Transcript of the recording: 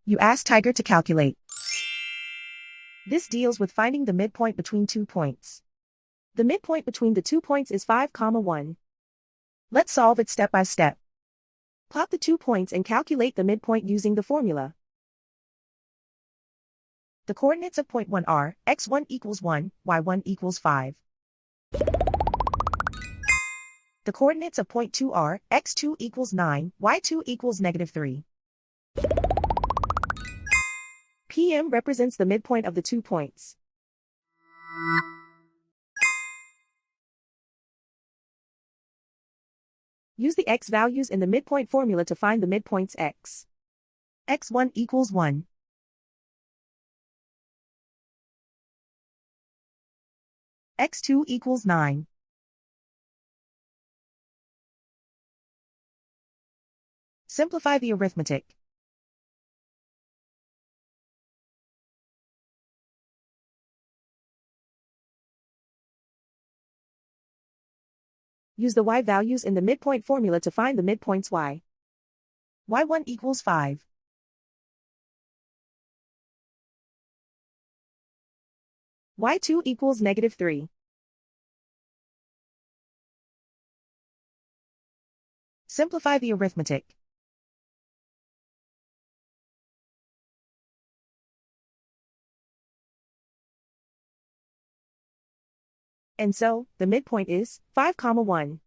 You ask Tiger to calculate. This deals with finding the midpoint between 2 points. The midpoint between the 2 points is 5, 1. Let's solve it step by step. Plot the 2 points and calculate the midpoint using the formula. The coordinates of point 1 are x1 equals 1, y1 equals 5. The coordinates of point 2 are x2 equals 9, y2 equals -3. PM represents the midpoint of the 2 points. Use the x values in the midpoint formula to find the midpoints x. x1 equals 1. x2 equals 9. Simplify the arithmetic. Use the y values in the midpoint formula to find the midpoints y. y1 equals 5. y2 equals -3. Simplify the arithmetic. And so, the midpoint is 5, 1.